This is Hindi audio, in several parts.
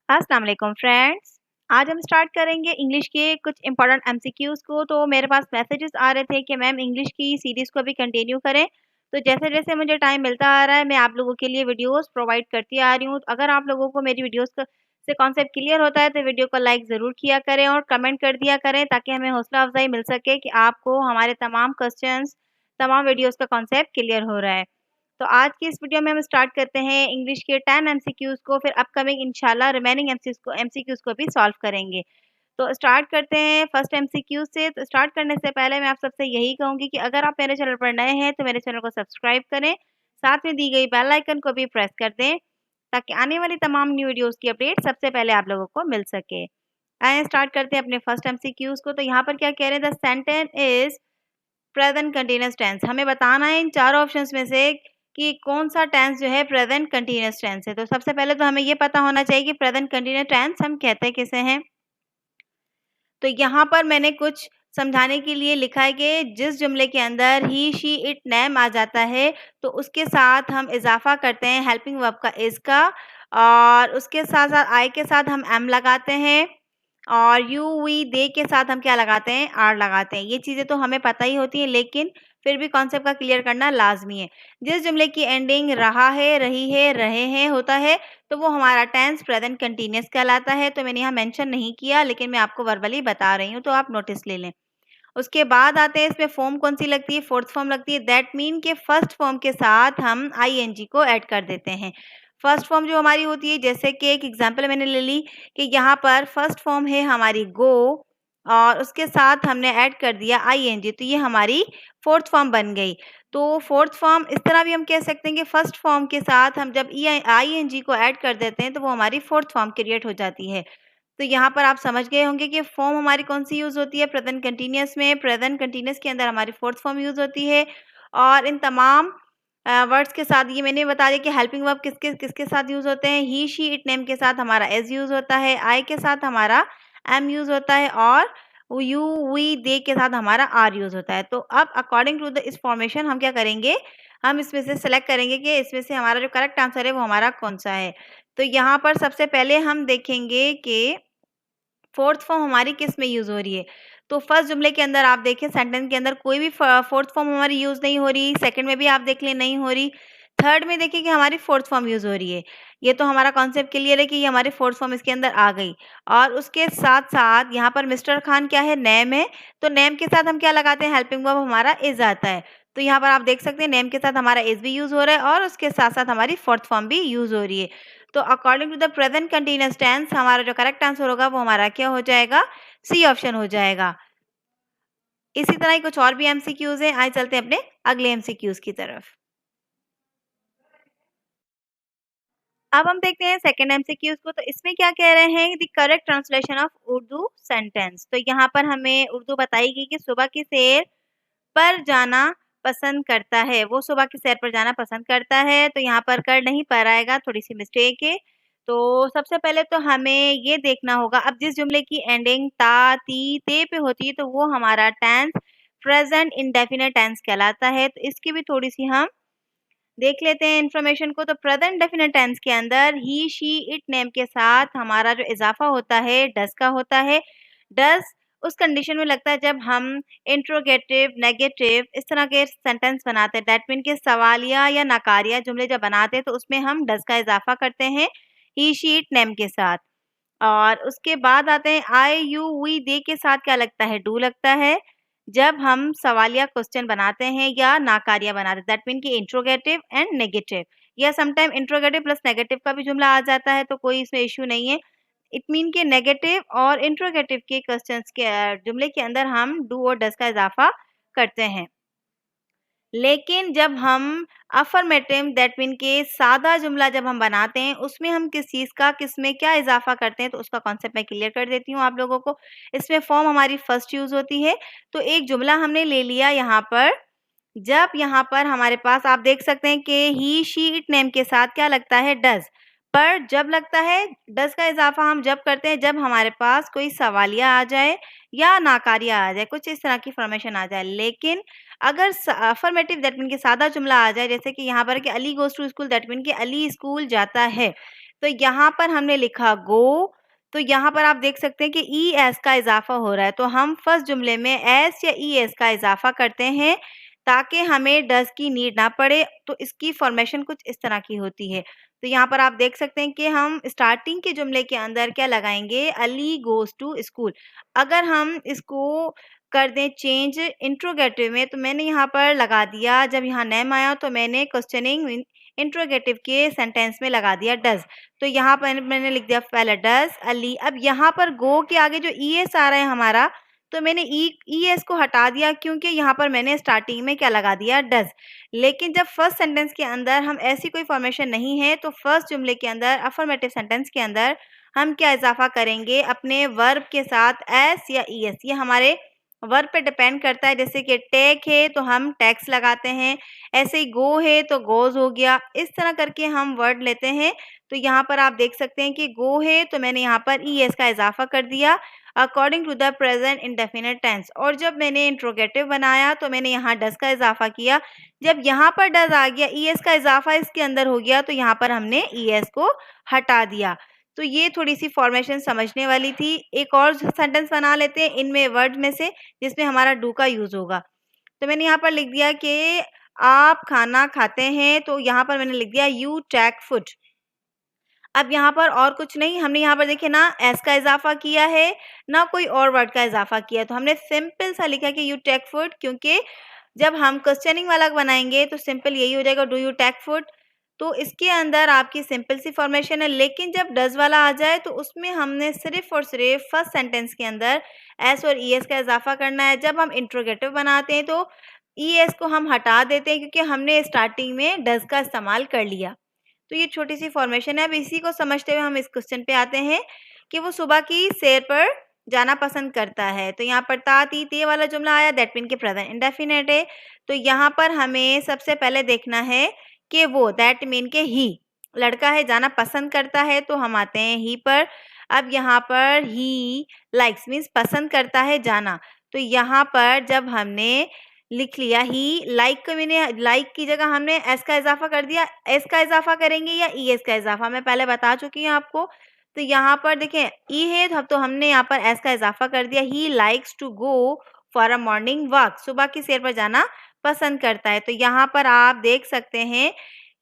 अस्सलाम वालेकुम फ्रेंड्स। आज हम स्टार्ट करेंगे इंग्लिश के कुछ इंपॉर्टेंट एमसीक्यूज़ को। तो मेरे पास मैसेजेस आ रहे थे कि मैम इंग्लिश की सीरीज़ को भी कंटिन्यू करें। तो जैसे-जैसे मुझे टाइम मिलता आ रहा है मैं आप लोगों के लिए वीडियोज़ प्रोवाइड करती आ रही हूँ। अगर आप लोगों को मेरी वीडियोज़ से कॉन्सेप्ट क्लियर होता है तो वीडियो को लाइक ज़रूर किया करें और कमेंट कर दिया करें ताकि हमें हौसला अफ़ज़ाई मिल सके कि आपको हमारे तमाम क्वेश्चंस, तमाम वीडियोज़ का कॉन्सेप्ट क्लियर हो रहा है। तो आज की इस वीडियो में हम स्टार्ट करते हैं इंग्लिश के 10 एमसीक्यूज़ को, फिर अपकमिंग इंशाल्लाह रिमेनिंग एमसीक्यूज़ को भी सॉल्व करेंगे। तो स्टार्ट करते हैं फर्स्ट एमसीक्यू से। तो स्टार्ट करने से पहले मैं आप सबसे यही कहूँगी कि अगर आप मेरे चैनल पर नए हैं तो मेरे चैनल को सब्सक्राइब करें, साथ में दी गई बेल आइकन को भी प्रेस कर दें ताकि आने वाली तमाम न्यू वीडियोज़ की अपडेट सबसे पहले आप लोगों को मिल सके। आइए स्टार्ट करते हैं अपने फर्स्ट एमसीक्यूज़ को। तो यहाँ पर क्या कह रहे हैं, the sentence is present continuous tense. हमें बताना है इन चारों ऑप्शंस में से कि कौन-सा टेंस जो है प्रेजेंट कंटीन्यूअस टेंस है। तो सबसे पहले तो हमें ये पता होना चाहिए कि प्रेजेंट कंटीन्यूअस टेंस हम कहते किसे हैं। तो यहाँ पर मैंने कुछ समझाने के लिए लिखा है कि जिस जुमले के अंदर ही, शी, इट, नेम आ जाता है तो उसके साथ हम इज़ाफ़ा करते हैं हेल्पिंग वर्ब का इज़ का, और उसके साथ-साथ आई के साथ हम एम लगाते हैं और यू, वी, दे के साथ हम क्या लगाते हैं, आर लगाते हैं। ये चीज़ें तो हमें पता ही होती हैं लेकिन फिर भी कॉन्सेप्ट का क्लियर करना लाज़मी है। जिस जुमले की एंडिंग रहा है, रही है, रहे हैं होता है तो वो हमारा टेंस प्रेजेंट कंटीन्यूअस कहलाता है। तो मैंने यहाँ मेंशन नहीं किया लेकिन मैं आपको वर्बली बता रही हूँ तो आप नोटिस ले लें। उसके बाद आते हैं इसमें फॉर्म कौन-सी लगती है, फोर्थ फॉर्म लगती है। दैट मीन के फर्स्ट फॉर्म के साथ हम आईएनजी को ऐड कर देते हैं। फर्स्ट फॉर्म जो हमारी होती है, जैसे कि एक एग्जांपल मैंने ले ली कि यहाँ पर फर्स्ट फॉर्म है हमारी गो और उसके साथ हमने ऐड कर दिया आईएनजी, तो ये हमारी फोर्थ फॉर्म बन गई। तो फोर्थ फॉर्म इस तरह भी हम कह सकते हैं कि फर्स्ट फॉर्म के साथ हम जब आईएनजी को ऐड कर देते हैं तो वो हमारी फोर्थ फॉर्म क्रिएट हो जाती है। तो यहाँ पर आप समझ गए होंगे कि फॉर्म हमारी कौन-सी यूज़ होती है प्रेज़ेंट कंटीन्यूअस में। प्रेज़ेंट कंटीन्यूअस के अंदर हमारी फोर्थ फॉर्म यूज़ होती है और इन तमाम वर्ड्स के साथ ये मैंने बता दिया कि हेल्पिंग वर्ब किसके किसके साथ यूज़ होते हैं। ही, शी, इट, नेम के साथ हमारा एज़ यूज़ होता है, आई के साथ हमारा एम यूज़ होता है और यू, वी, दे के साथ हमारा आर यूज़ होता है। तो अब अकॉर्डिंग टू द इस फॉर्मेशन हम क्या करेंगे, हम इसमें से सेलेक्ट करेंगे कि इसमें से हमारा जो करेक्ट आंसर है वो हमारा कौन-सा है। तो यहाँ पर सबसे पहले हम देखेंगे कि फोर्थ फॉर्म हमारी किस में यूज़ हो रही है। तो फर्स्ट जुमले के अंदर आप देखिए सेंटेंस के अंदर कोई भी फोर्थ फॉर्म हमारी यूज़ नहीं हो रही, सेकंड में भी आप देख लें नहीं हो रही, थर्ड में देखिए कि हमारी फोर्थ फॉर्म यूज़ हो रही है। ये तो हमारा कॉन्सेप्ट क्लियर है कि ये हमारी फोर्थ फॉर्म इसके अंदर आ गई। और उसके साथ-साथ यहाँ पर मिस्टर खान क्या है, नेम है, तो नेम के साथ हम क्या लगाते हैं, हेल्पिंग वर्ब हमारा इज़ आता है। तो यहाँ पर आप देख सकते हैं नेम के साथ हमारा इज़ भी यूज़ हो रहा है और उसके साथ-साथ हमारी फोर्थ फॉर्म भी यूज़ हो रही है। तो according to the present continuous tense हमारा जो करेक्ट आंसर होगा वो हमारा क्या हो जाएगा, सी ऑप्शन हो जाएगा। इसी तरह ही कुछ और भी एमसीक्यूज़ हैं। आइए चलते हैं अपने अगले एमसीक्यूज़ की तरफ। अब हम देखते हैं सेकंड एमसीक्यूज़ को। तो इसमें क्या कह रहे हैं, the correct translation of Urdu sentence. तो यहाँ पर हमें उर्दू बताई गई कि सुबह की सैर पर जाना पसंद करता है, वो सुबह की सैर पर जाना पसंद करता है। तो यहाँ पर कर नहीं पर आएगा, थोड़ी-सी मिस्टेक है। तो सबसे पहले तो हमें ये देखना होगा, अब जिस जुमले की एंडिंग ता, ती, ते पे होती है तो वो हमारा टेंस प्रेजेंट इंडेफिनिट टेंस कहलाता है। तो इसकी भी थोड़ी-सी हम देख लेते हैं इन्फॉर्मेशन को। तो प्रेजेंट डेफिनेट टेंस के अंदर ही, शी, इट, नेम के साथ हमारा जो इजाफा होता है डस का होता है। डस उस कंडीशन में लगता है जब हम इंट्रोगेटिव, नेगेटिव इस तरह के सेंटेंस बनाते हैं। दैट मीन के सवालिया या नकारिया जुमले जब बनाते हैं तो उसमें हम डस का इजाफा करते हैं ही, शी, इट, नेम के साथ। और उसके बाद आते हैं आई, यू, वी, दे के साथ क्या लगता है, डू लगता है जब हम सवालिया क्वेश्चन बनाते हैं या नाकारिया बनाते हैं। दैट मीन कि इंट्रोगेटिव एंड नेगेटिव, या समटाइम इंट्रोगेटिव प्लस नेगेटिव का भी जुमला आ जाता है तो कोई इसमें इश्यू नहीं है। इट मीन के नेगेटिव और इंट्रोगेटिव के क्वेश्चंस के जुमले के अंदर हम डू और डस का इजाफा करते हैं। लेकिन जब हम अफर्मेटिव दैट मीन के सादा जुमला जब हम बनाते हैं उसमें हम किस चीज़ का किसमें क्या इजाफा करते हैं तो उसका कॉन्सेप्ट मैं क्लियर कर देती हूँ आप लोगों को। इसमें फॉर्म हमारी फर्स्ट यूज़ होती है। तो एक जुमला हमने ले लिया यहाँ पर, जब यहाँ पर हमारे पास आप देख सकते हैं कि ही, शी, इट, नेम के साथ क्या लगता है, डज। पर जब लगता है डज का इजाफा हम जब करते हैं जब हमारे पास कोई सवालिया आ जाए या नाकारिया आ जाए, कुछ इस तरह की फॉर्मेशन आ जाए। लेकिन अगर अफर्मेटिव दैट मीन कि सादा जुमला आ जाए, जैसे कि यहाँ पर कि Ali goes to school, that mean कि अली स्कूल जाता है, तो यहाँ पर हमने लिखा गो, तो यहाँ पर आप देख सकते हैं कि ई एस का इजाफा हो रहा है, तो हम फर्स्ट जुमले में एस या ई एस का इजाफा करते हैं ताकि हमें डज की नीड ना पड़े। तो इसकी फॉर्मेशन कुछ इस तरह की होती है। तो यहाँ पर आप देख सकते हैं कि हम स्टार्टिंग के जुमले के अंदर क्या लगाएंगे, अली गोज टू स्कूल। अगर हम इसको कर दें चेंज इंट्रोगेटिव में, तो मैंने यहाँ पर लगा दिया, जब यहाँ नेम आया तो मैंने क्वेश्चनिंग इंट्रोगेटिव के सेंटेंस में लगा दिया डज। तो यहाँ पर मैंने लिख दिया पहले डज अली। अब यहाँ पर गो के आगे जो ई एस आ रहा है हमारा, तो मैंने ई एस को हटा दिया क्योंकि यहाँ पर मैंने स्टार्टिंग में क्या लगा दिया, डज। लेकिन जब फर्स्ट सेंटेंस के अंदर हम ऐसी कोई फॉर्मेशन नहीं है, तो फर्स्ट जुमले के अंदर अफर्मेटिव सेंटेंस के अंदर हम क्या इजाफा करेंगे, अपने वर्ब के साथ एस या ई एस। ये हमारे वर्ब पे डिपेंड करता है। जैसे कि टेक है तो हम टैक्स लगाते हैं, ऐसे ही गो है तो गोज हो गया। इस तरह करके हम वर्ड लेते हैं। तो यहाँ पर आप देख सकते हैं कि गो है तो मैंने यहाँ पर ई एस का इजाफा कर दिया according to the present indefinite tense. और जब मैंने इंट्रोगेटिव बनाया तो मैंने यहाँ डज का इजाफा किया। जब यहाँ पर डज आ गया, ई एस का इजाफा इसके अंदर हो गया, तो यहाँ पर हमने ई एस को हटा दिया। तो ये थोड़ी सी फॉर्मेशन समझने वाली थी। एक और सेंटेंस बना लेते हैं इनमें वर्ड में से जिसमें हमारा डू का यूज होगा। तो मैंने यहाँ पर लिख दिया कि आप खाना खाते हैं, तो यहाँ पर मैंने लिख दिया यू टेक फूड। अब यहाँ पर और कुछ नहीं, हमने यहाँ पर देखिए ना एस का इजाफा किया है ना कोई और वर्ड का इजाफा किया, तो हमने सिंपल सा लिखा कि यू टेक फूड। क्योंकि जब हम क्वेश्चनिंग वाला बनाएंगे तो सिंपल यही हो जाएगा, डू यू टेक फूड। तो इसके अंदर आपकी सिंपल सी फॉर्मेशन है। लेकिन जब डज वाला आ जाए तो उसमें हमने सिर्फ और सिर्फ फर्स्ट सेंटेंस के अंदर एस और ई एस का इजाफा करना है। जब हम इंट्रोगेटिव बनाते हैं तो ई एस को हम हटा देते हैं क्योंकि हमने स्टार्टिंग में डज का इस्तेमाल कर लिया। तो ये छोटी सी फॉर्मेशन है। अब इसी को समझते हुए हम इस क्वेश्चन पे आते हैं कि वो सुबह की सैर पर जाना पसंद करता है। तो यहाँ पर ता ती ते वाला जुमला आया, दैट मीन के प्रेजेंट इंडेफिनिट है। तो यहाँ पर हमें सबसे पहले देखना है कि वो, दैट मीन के ही, लड़का है जाना पसंद करता है, तो हम आते हैं ही पर। अब यहाँ पर ही लाइक्स मीन्स पसंद करता है जाना। तो यहाँ पर जब हमने लिख लिया ही लाइक को, मैंने लाइक की जगह हमने एस का इजाफा कर दिया। एस का इजाफा करेंगे या ई एस का इजाफा, मैं पहले बता चुकी हूँ आपको। तो यहाँ पर देखें ई है तो हमने यहाँ पर एस का इजाफा कर दिया। He likes to go for a morning walk, सुबह की सैर पर जाना पसंद करता है। तो यहाँ पर आप देख सकते हैं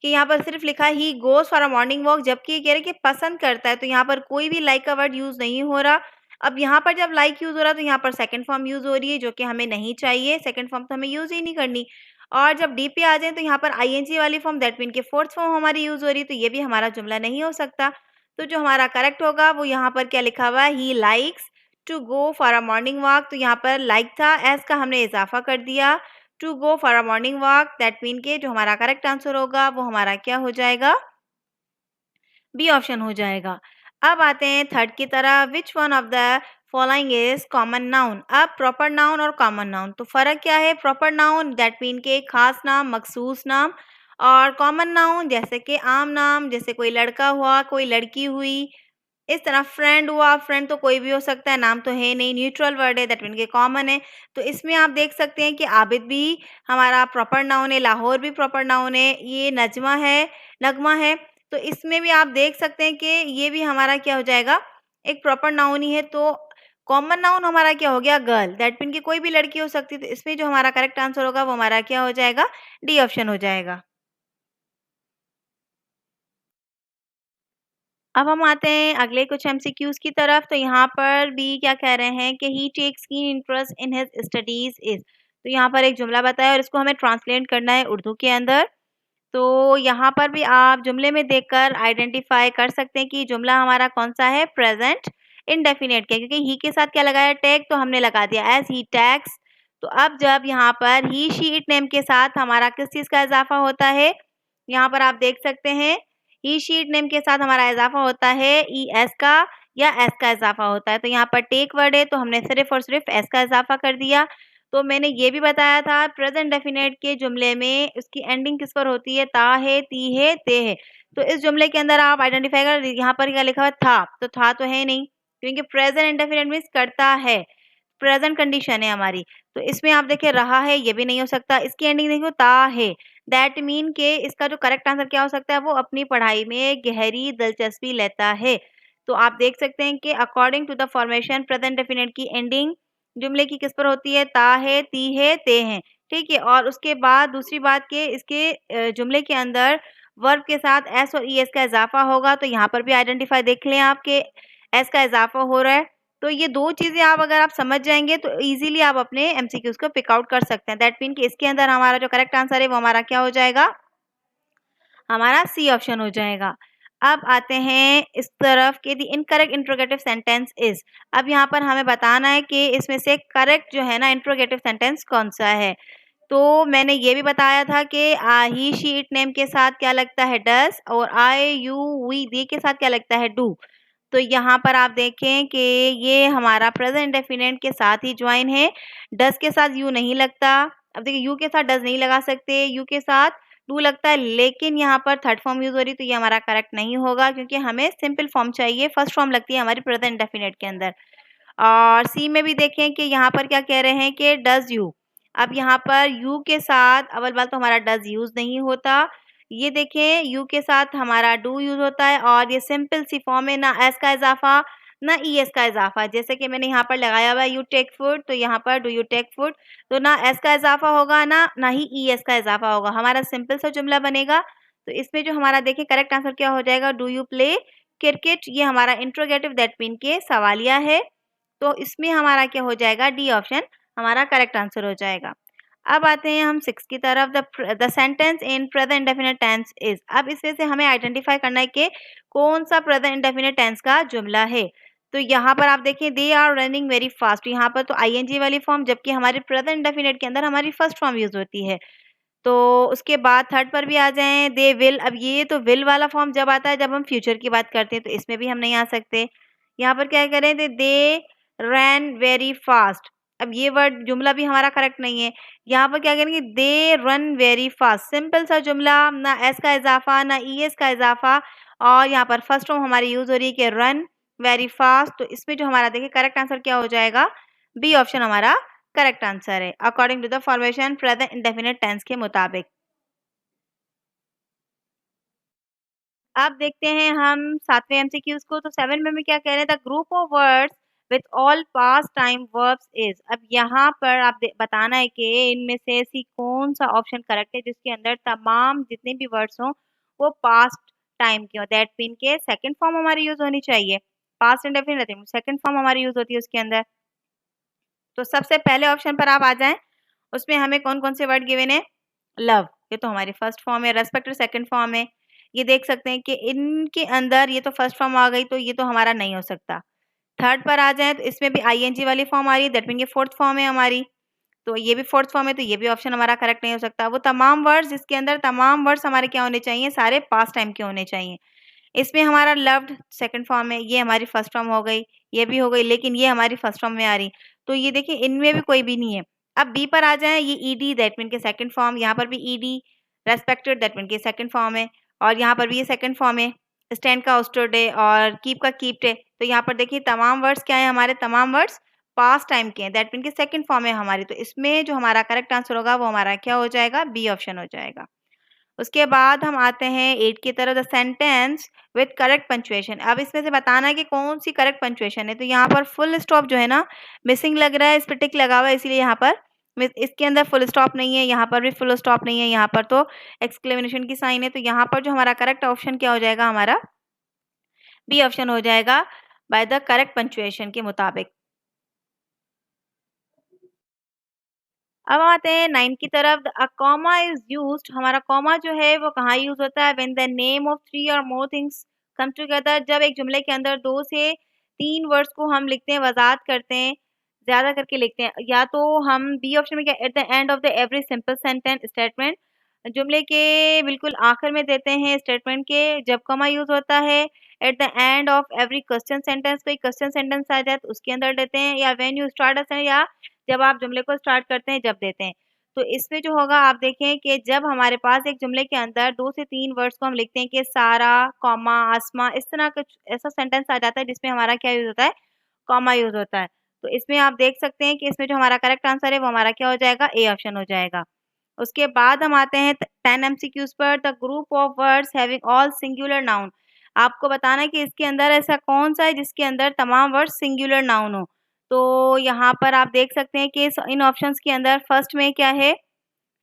कि यहाँ पर सिर्फ लिखा he goes for a morning walk, जबकि ये कह रहे कि पसंद करता है। तो यहाँ पर कोई भी लाइक का वर्ड यूज नहीं हो रहा। अब यहाँ पर जब लाइक यूज हो रहा है तो यहाँ पर सेकंड फॉर्म यूज हो रही है, जो कि हमें नहीं चाहिए। सेकंड फॉर्म तो हमें यूज ही नहीं करनी। और जब डी पे आ जाए तो यहाँ पर आईएनजी वाली फॉर्म, दैट मीन के फोर्थ फॉर्म हमारी यूज हो रही है, तो ये भी हमारा जुमला नहीं हो सकता। तो जो हमारा करेक्ट होगा वो यहाँ पर क्या लिखा हुआ है, he likes to go for a morning walk. तो यहाँ पर लाइक था, एस का हमने इजाफा कर दिया, to go for a morning walk, that mean के जो हमारा करेक्ट आंसर होगा वो हमारा क्या हो जाएगा, बी ऑप्शन हो जाएगा। अब आते हैं थर्ड की तरह, which one of the following is common noun. अब प्रॉपर नाउन और कॉमन नाउन, तो फर्क क्या है। प्रॉपर नाउन दैट मीन के खास नाम, मखसूस नाम, और कॉमन नाउन जैसे कि आम नाम, जैसे कोई लड़का हुआ, कोई लड़की हुई, इस तरह फ्रेंड हुआ। फ्रेंड तो कोई भी हो सकता है, नाम तो है नहीं, न्यूट्रल वर्ड है, दैट मीन के कॉमन है। तो इसमें आप देख सकते हैं कि आबिद भी हमारा प्रॉपर नाउन है, लाहौर भी प्रॉपर नाउन है, ये नजमा है, नगमा है। तो इसमें भी आप देख सकते हैं कि ये भी हमारा क्या हो जाएगा, एक प्रॉपर नाउन ही है। तो कॉमन नाउन हमारा क्या हो गया, गर्ल, दैट मीन की कोई भी लड़की हो सकती है। तो इसमें जो हमारा करेक्ट आंसर होगा वो हमारा क्या हो जाएगा, डी ऑप्शन हो जाएगा। अब हम आते हैं अगले कुछ एमसीक्यूज की तरफ। तो यहाँ पर भी क्या कह रहे हैं कि he takes keen interest in his studies is. तो यहाँ पर एक जुमला बताया और इसको हमें ट्रांसलेट करना है उर्दू के अंदर। तो यहाँ पर भी आप जुमले में देखकर आइडेंटिफाई कर सकते हैं कि जुमला हमारा कौन सा है, प्रेजेंट इंडेफिनिट के, क्योंकि ही के साथ क्या लगाया, टैग, तो हमने लगा दिया एज ही टैक्स। तो अब जब यहाँ पर ही शी इट नेम के साथ हमारा किस चीज़ का इजाफा होता है, यहाँ पर आप देख सकते हैं ही शी इट नेम के साथ हमारा इजाफा होता है ई एस का या एस का इजाफा होता है। तो यहाँ पर टेक वर्ड है तो हमने सिर्फ और सिर्फ एस का इजाफा कर दिया। तो मैंने ये भी बताया था प्रेजेंट डेफिनेट के जुमले में उसकी एंडिंग किस पर होती है, ता है, ती है, ते है। तो इस जुमले के अंदर आप आइडेंटिफाई कर, यहाँ पर क्या लिखा हुआ था, तो था तो है नहीं, क्योंकि प्रेजेंट इंडेफिनेट मीन्स करता है, प्रेजेंट कंडीशन है हमारी। तो इसमें आप देखिए रहा है, ये भी नहीं हो सकता। इसकी एंडिंग देखो ता है, दैट मीन के इसका जो करेक्ट आंसर क्या हो सकता है, वो अपनी पढ़ाई में गहरी दिलचस्पी लेता है। तो आप देख सकते हैं कि according to the formation present definite की एंडिंग जुमले की किस पर होती है, ता है, ती है, ते हैं, ठीक है। और उसके बाद दूसरी बात के इसके जुमले के अंदर वर्ब के साथ एस और ईएस का इजाफा होगा, तो यहाँ पर भी आइडेंटिफाई देख लें आप कि एस का इजाफा हो रहा है। तो ये 2 चीज़ें आप अगर आप समझ जाएँगे तो ईज़िली आप अपने एमसीक्यूज़ को पिक आउट कर सकते हैं। दैट मीन कि इसके अंदर हमारा जो करेक्ट आंसर है वो हमारा क्या हो जाएगा? हमारा सी ऑप्शन हो जाएगा। अब आते हैं इस तरफ कि the incorrect interrogative sentence is. अब यहाँ पर हमें बताना है कि इसमें से करेक्ट जो है ना इंट्रोगेटिव सेंटेंस कौन-सा है। तो मैंने ये भी बताया था कि ही, शी, इट, नेम के साथ क्या लगता है डज़ और आई, यू, वी, दे के साथ क्या लगता है डू। तो यहाँ पर आप देखें कि ये हमारा प्रेजेंट इंडेफिनिट के साथ ही जॉइन है। डज़ के साथ यू नहीं लगता। अब देखिए यू के साथ डज़ नहीं लगा सकते, यू के साथ डू लगता है, लेकिन यहाँ पर थर्ड फॉर्म यूज़ हो रही है तो ये हमारा करेक्ट नहीं होगा क्योंकि हमें सिंपल फॉर्म चाहिए, फर्स्ट फॉर्म लगती है हमारी प्रेजेंट इंडेफिनिट के अंदर। और सी में भी देखें कि यहाँ पर क्या कह रहे हैं कि डज़ यू। अब यहाँ पर यू के साथ अव्वल बात तो हमारा डज़ यूज़ नहीं होता। ये देखें यू के साथ हमारा डू यूज़ होता है और ये सिंपल सी फॉर्म है, ना एस का इज़ाफ़ा ना ईएस का इज़ाफ़ा। जैसे कि मैंने यहाँ पर लगाया हुआ है यू टेक फूड, तो यहाँ पर डू यू टेक फूड, तो ना एस का इज़ाफ़ा होगा ना ही ईएस का इज़ाफ़ा होगा। हमारा सिंपल सा जुमला बनेगा। तो इसमें जो हमारा देखिए करेक्ट आंसर क्या हो जाएगा, डू यू प्ले क्रिकेट। ये हमारा इंट्रोगेटिव दैट मीन के सवालिया है। तो इसमें हमारा क्या हो जाएगा, डी ऑप्शन हमारा करेक्ट आंसर हो जाएगा। अब आते हैं हम 6 की तरफ। The sentence in present indefinite tense is. अब इसमें से हमें आइडेंटिफाई करना है कि कौन-सा प्रेजेंट इंडेफिनिट टेंस का जुमला है। तो यहाँ पर आप देखिए they are running very fast, यहाँ पर तो आईएनजी वाली फॉर्म, जबकि हमारे प्रेजेंट इंडेफिनिट के अंदर हमारी फर्स्ट फॉर्म यूज़ होती है। तो उसके बाद थर्ड पर भी आ जाएँ, दे विल। अब ये तो विल वाला फॉर्म जब आता है जब हम फ्यूचर की बात करते हैं, तो इसमें भी हम नहीं आ सकते। यहाँ पर क्या करें, दे रैन वेरी फास्ट। अब ये वर्ड जुमला भी हमारा करेक्ट नहीं है। यहाँ पर क्या करेंगे, they run very fast, simple सा जुमला, ना एस का इज़ाफ़ा ना ईएस का इज़ाफ़ा, और यहाँ पर फर्स्ट फॉर्म हमारी यूज़ हो रही है कि रन वेरी फास्ट। तो इसमें जो हमारा देखिए करेक्ट आंसर क्या हो जाएगा, बी ऑप्शन हमारा करेक्ट आंसर है according to the formation present indefinite tense के मुताबिक। अब देखते हैं हम 7वें एमसीक्यूज़ को। तो 7 में क्या कह रहे हैं, the group of words with all past time verbs is. अब यहाँ पर आप बताना है कि इनमें से ऐसी कौन-सा ऑप्शन करेक्ट है जिसके अंदर तमाम जितने भी वर्ड्स हों वो पास्ट टाइम के हों। दैट मीन के सेकंड फॉर्म हमारी यूज़ होनी चाहिए। पास्ट इंडेफिनिट रहती है, सेकंड फॉर्म हमारी यूज़ होती है उसके अंदर। तो सबसे पहले ऑप्शन पर आप आ जाएँ, उसमें हमें कौन-कौन से वर्ड गिवन है, लव, ये तो हमारी फर्स्ट फॉर्म है, रेस्पेक्ट सेकंड फॉर्म है। ये देख सकते हैं कि इनके अंदर ये तो फर्स्ट फॉर्म आ गई, तो ये तो हमारा नहीं हो सकता। थर्ड पर आ जाएँ तो इसमें भी आईएनजी वाली फॉर्म आ रही है, दैट मीन ये फोर्थ फॉर्म है हमारी। तो ये भी फोर्थ फॉर्म है, तो ये भी ऑप्शन हमारा करेक्ट नहीं हो सकता। वो तमाम वर्ड्स जिसके अंदर तमाम वर्ड्स हमारे क्या होने चाहिए, सारे पास्ट टाइम के होने चाहिए। इसमें हमारा लव्ड सेकंड फॉर्म है, ये हमारी फर्स्ट फॉर्म हो गई, ये भी हो गई, लेकिन ये हमारी फर्स्ट फॉर्म में आ रही। तो ये देखिए इनमें भी कोई भी नहीं है। अब बी पर आ जाएँ, ये ईडी दैट मीन के सेकंड फॉर्म, यहाँ पर भी ईडी रेस्पेक्टेड दैट मीन के सेकंड फॉर्म है, और यहाँ पर भी ये सेकंड फॉर्म है। स्टैंड का स्टूड है और कीप का कीप्ड है। तो यहाँ पर देखिए तमाम वर्ड्स क्या है, हमारे तमाम वर्ड्स पास्ट टाइम के हैं, दैट मीन के सेकंड फॉर्म है हमारी। तो इसमें जो हमारा करेक्ट आंसर होगा वो हमारा क्या हो जाएगा, बी ऑप्शन हो जाएगा। उसके बाद हम आते हैं 8 की तरफ, the sentence with correct punctuation. अब इसमें से बताना है कि कौन-सी करेक्ट पंक्चुएशन है। तो यहाँ पर फुल स्टॉप जो है ना मिसिंग लग रहा है, इस पे टिक लगा हुआ है, इसीलिए यहाँ पर इसके अंदर फुल स्टॉप नहीं है, यहाँ पर भी फुल स्टॉप नहीं है, यहाँ पर तो एक्सक्लेमेशन की साइन है। तो यहाँ पर जो हमारा करेक्ट ऑप्शन क्या हो जाएगा, हमारा बी ऑप्शन हो जाएगा बाय द करेक्ट पंक्चुएशन के मुताबिक। अब आते हैं 9 की तरफ। A comma is used. हमारा कॉमा जो है वो कहाँ यूज़ होता है, व्हेन द नेम ऑफ 3 और मोर थिंग्स कम टुगेदर। जब एक जुमले के अंदर 2 से 3 वर्ड्स को हम लिखते हैं, वज़ाहत करते हैं, ज़्यादा करके लिखते हैं, या तो हम बी ऑप्शन में क्या, at the end of the every simple sentence statement, जुमले के बिल्कुल आखिर में देते हैं स्टेटमेंट के जब कॉमा यूज़ होता है। At the end of every question sentence, कोई क्वेश्चन सेंटेंस आ जाए तो उसके अंदर देते हैं, या when you start a sentence, या जब आप जुमले को स्टार्ट करते हैं जब देते हैं। तो इसमें जो होगा आप देखें कि जब हमारे पास एक जुमले के अंदर 2 से 3 वर्ड्स को हम लिखते हैं कि सारा, कॉमा, आसमा, इस तरह कुछ ऐसा सेंटेंस आ जाता है जिसमें हमारा क्या यूज़ होता है, कॉमा यूज़ होता है। तो इसमें आप देख सकते हैं कि इसमें जो हमारा करेक्ट आंसर है वो हमारा क्या हो जाएगा, ए ऑप्शन हो जाएगा। उसके बाद हम आते हैं 10 एमसीक्यूज पर। The group of words having all singular noun. आपको बताना है कि इसके अंदर ऐसा कौन सा है जिसके अंदर तमाम वर्ड सिंगुलर नाउन हो। तो यहाँ पर आप देख सकते हैं कि इन ऑप्शंस के अंदर फर्स्ट में क्या है,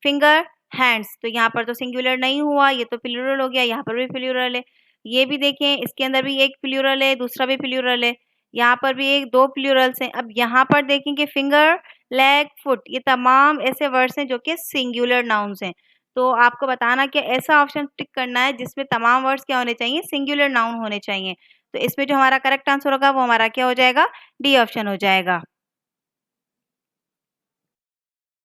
फिंगर, हैंड्स। तो यहाँ पर तो सिंगुलर नहीं हुआ, ये तो प्लूरल हो गया, यहाँ पर भी प्लूरल है। ये भी देखें, इसके अंदर भी एक प्लूरल है, दूसरा भी प्लूरल है, यहाँ पर भी एक दो प्लूरल्स हैं। अब यहाँ पर देखें कि फिंगर, लेग, फुट, ये तमाम ऐसे वर्ड्स हैं जो कि सिंगुलर नाउन्स हैं। तो आपको बताना कि ऐसा ऑप्शन टिक करना है जिसमें तमाम वर्ड्स क्या होने चाहिए, सिंगुलर नाउन होने चाहिए। तो इसमें जो हमारा करेक्ट आंसर होगा वो हमारा क्या हो जाएगा, डी ऑप्शन हो जाएगा।